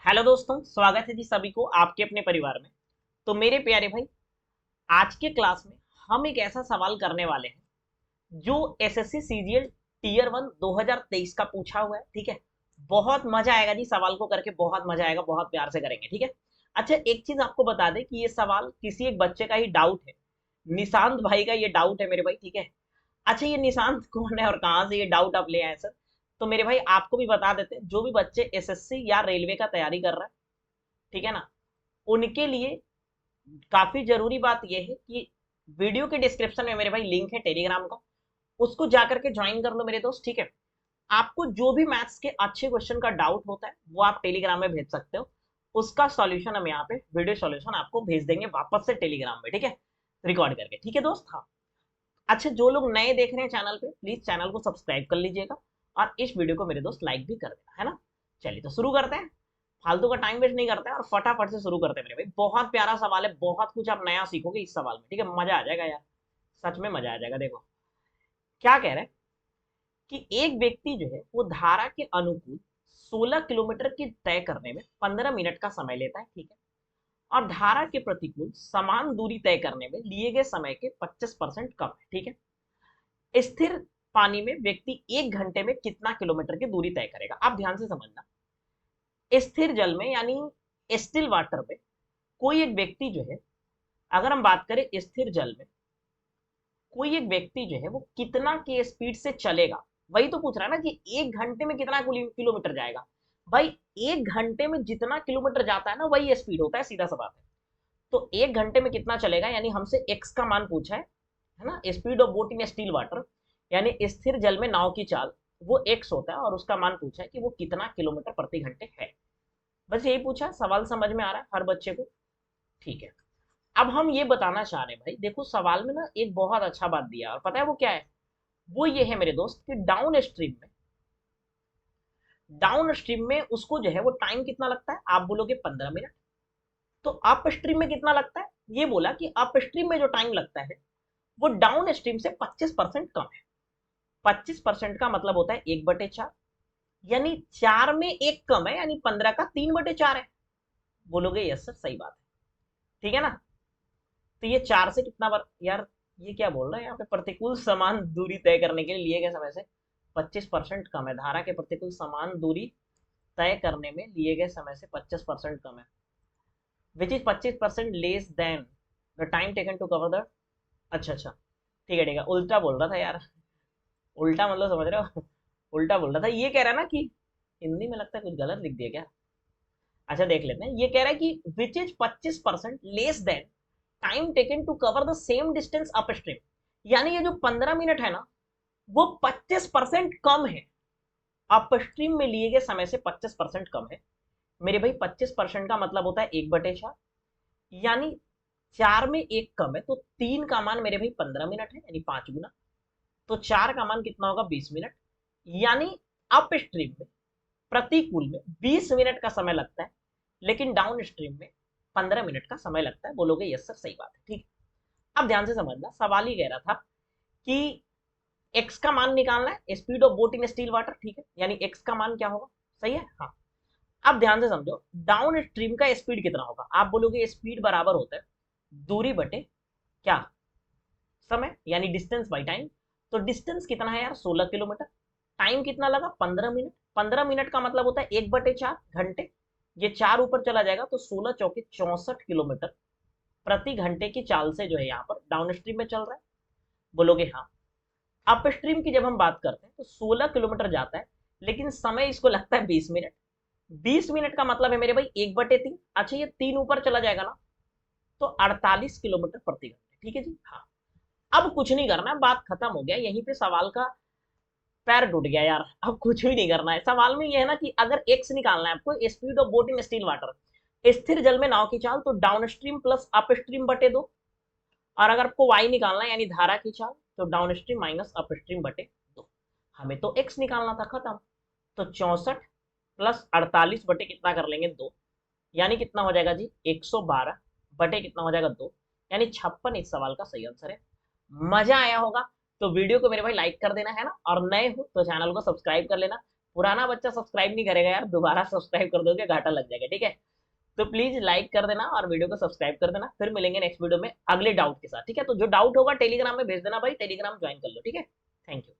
Hello दोस्तों, स्वागत है जी सभी को आपके अपने परिवार में। तो मेरे प्यारे भाई, आज के क्लास में हम एक ऐसा सवाल करने वाले हैं जो एसएससी सीजीएल टीयर 1 2023 का पूछा हुआ है। ठीक है, बहुत मजा आएगा जी सवाल को करके, बहुत मजा आएगा, बहुत प्यार से करेंगे। ठीक है। अच्छा, एक चीज आपको बता दें कि ये सवाल किसी एक बच्चे का ही डाउट है, निशांत भाई का ये डाउट है मेरे भाई। ठीक है। अच्छा, ये निशांत कौन है और कहाँ से ये डाउट आप ले आए सर? तो मेरे भाई आपको भी बता देते हैं, जो भी बच्चे एसएससी या रेलवे का तैयारी कर रहे हैं, ठीक है ना, उनके लिए काफी जरूरी बात यह है कि वीडियो के डिस्क्रिप्शन में मेरे भाई लिंक है टेलीग्राम का, उसको जाकर के ज्वाइन कर लो मेरे दोस्त। ठीक है। आपको जो भी मैथ्स के अच्छे क्वेश्चन का डाउट होता है वो आप टेलीग्राम में भेज सकते हो, उसका सॉल्यूशन हम यहाँ पे वीडियो सॉल्यूशन आपको भेज देंगे वापस से टेलीग्राम में। ठीक है, रिकॉर्ड करके। ठीक है दोस्त। हाँ, अच्छा, जो लोग नए देख रहे हैं चैनल पे, प्लीज चैनल को सब्सक्राइब कर लीजिएगा और इस वीडियो को मेरे दोस्त लाइक भी कर देना, है ना। चलिए तो शुरू करते हैं, फालतू का टाइम वेस्ट नहीं करते हैं और फटाफट से शुरू करते हैं मेरे भाई। बहुत प्यारा सवाल है, बहुत कुछ आप नया सीखोगे इस सवाल में। ठीक है, मजा आ जाएगा यार, सच में मजा आ जाएगा। देखो क्या कह रहे हैं कि एक व्यक्ति जो है वो धारा के अनुकूल 16 किलोमीटर की तय करने में 15 मिनट का समय लेता है। ठीक है। और धारा के प्रतिकूल समान दूरी तय करने में लिए गए समय के 25% कम है। ठीक है। स्थिर पानी में व्यक्ति 1 घंटे में कितना किलोमीटर की दूरी तय करेगा? आप ध्यान से समझना। स्थिर जल में यानी स्टिल वाटर में कोई एक व्यक्ति जो है, अगर हम बात करें स्थिर जल में, कोई एक व्यक्ति जो है वो कितना की स्पीड से चलेगा, वही तो पूछ रहा है ना कि 1 घंटे में कितना किलोमीटर जाएगा। भाई, 1 घंटे में जितना किलोमीटर जाता है ना वही स्पीड होता है, सीधा सा बात है। तो 1 घंटे में कितना चलेगा, यानी हमसे एक्स का मान पूछा है ना, speed of boat in still water, यानी स्थिर जल में नाव की चाल, वो एक्स होता है और उसका मान पूछा है कि वो कितना किलोमीटर प्रति घंटे है। बस यही पूछा, सवाल समझ में आ रहा है हर बच्चे को? ठीक है। अब हम ये बताना चाह रहे हैं भाई, देखो सवाल में ना एक बहुत अच्छा बात दिया, और पता है वो क्या है? वो ये है मेरे दोस्त कि डाउन स्ट्रीम में उसको जो है वो टाइम कितना लगता है? आप बोलोगे 15 मिनट। तो अप स्ट्रीम में कितना लगता है? ये बोला कि अप स्ट्रीम में जो टाइम लगता है वो डाउन स्ट्रीम से 25% कम है। 25% का मतलब होता है 1/4, यानी 4 में 1 कम है, यानी 15 का 3/4 है। बोलोगे यस सर, सही बात है। ठीक है ना। तो ये 4 से कितना बार यार, ये क्या बोल रहा है यहाँ पे? प्रतिकूल समान दूरी तय करने के लिए लिए गए समय से 25% कम है। धारा के प्रतिकूल समान दूरी तय करने में लिए गए समय से 25% कम है, which is 25% less than the time taken to cover the. अच्छा अच्छा, ठीक है ठीक है, उल्टा बोल रहा था यार। उल्टा मतलब समझ रहे हो? उल्टा बोल रहा था। ये कह रहा है ना कि हिंदी में लगता है कुछ गलत लिख दिया क्या? अच्छा, देख लेते हैं। ये कह रहा है कि which is 25% less than time taken to cover the same distance upstream, यानी ये जो 15 मिनट है ना, वो 25% कम है, अपस्ट्रीम में लिए गए समय से 25% कम है। मेरे भाई 25% का मतलब होता है 1/4, यानी 4 में 1 कम है, तो 3 का मान मेरे भाई 15 मिनट है, यानी 5 गुना। तो 4 का मान कितना होगा? 20 मिनट। यानी अपस्ट्रीम में, प्रतिकूल में 20 मिनट का समय लगता है, लेकिन डाउन स्ट्रीम में 15 मिनट का समय लगता है। बोलोगे यस सर, सही बात है। ठीक। अब ध्यान से समझना, सवाल ही कह रहा था कि एक्स का मान निकालना है, speed of boat in still water. ठीक है, यानी एक्स का मान क्या होगा? सही है। हाँ, अब ध्यान से समझो, डाउन स्ट्रीम का स्पीड कितना होगा? आप बोलोगे स्पीड बराबर होता है दूरी बटे क्या? समय, यानी डिस्टेंस बाई टाइम। तो डिस्टेंस कितना है यार? 16 किलोमीटर। टाइम कितना लगा? 15 मिनट। 15 मिनट का मतलब होता है 1/4 घंटे। ये 4 ऊपर चला जाएगा तो 16 चौके 64 किलोमीटर प्रति घंटे की चाल से जो है यहाँ पर डाउन स्ट्रीम में चल रहा है। बोलोगे हाँ। अप स्ट्रीम की जब हम बात करते हैं तो 16 किलोमीटर जाता है, लेकिन समय इसको लगता है 20 मिनट। 20 मिनट का मतलब है मेरे भाई 1/3। अच्छा, ये 3 ऊपर चला जाएगा ना, तो 48 किलोमीटर प्रति घंटे। ठीक है जी। हाँ, अब कुछ नहीं करना है, बात खत्म हो गया, यहीं पे सवाल का पैर टूट गया यार। अब कुछ भी नहीं करना है। सवाल में ये है ना कि अगर एक्स निकालना है आपको, speed of boat in still water, स्थिर जल में नाव की चाल, तो down stream plus up stream बटे 2। और अगर आपको वाई निकालना है, यानी धारा की चाल, तो down stream minus up stream बटे 2। हमें तो एक्स निकालना था, खत्म। तो 64 प्लस 48 बटे कितना कर लेंगे? 2। यानी कितना हो जाएगा जी? 112 बटे कितना हो जाएगा? 2, यानी 56 इस सवाल का सही आंसर है। मजा आया होगा तो वीडियो को मेरे भाई लाइक कर देना, है ना, और नए हो तो चैनल को सब्सक्राइब कर लेना। पुराना बच्चा सब्सक्राइब नहीं करेगा यार, दोबारा सब्सक्राइब कर दोगे घाटा लग जाएगा, ठीक है। तो प्लीज लाइक कर देना और वीडियो को सब्सक्राइब कर देना, फिर मिलेंगे नेक्स्ट वीडियो में अगले डाउट के साथ, ठीक है। तो जो डाउट होगा टेलीग्राम में भेज देना भाई, टेलीग्राम ज्वाइन कर लो, ठीक है। Thank you.